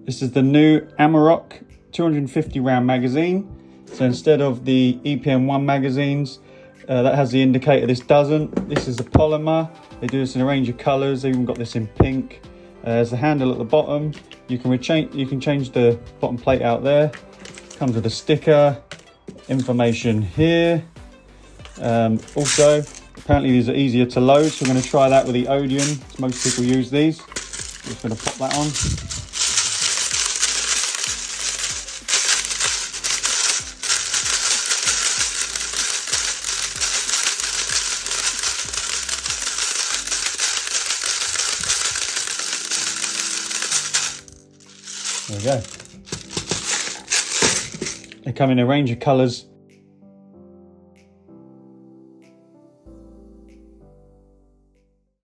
This is the new Amarok 250 round magazine. So instead of the EPM1 magazines, that has the indicator, this doesn't. This is a polymer. They do this in a range of colors. They've even got this in pink. There's the handle at the bottom. You can change the bottom plate out there. Comes with a sticker, information here. Also, apparently these are easier to load, so we're going to try that with the Odeon. Most people use these. I'm just going to pop that on. There we go. They come in a range of colours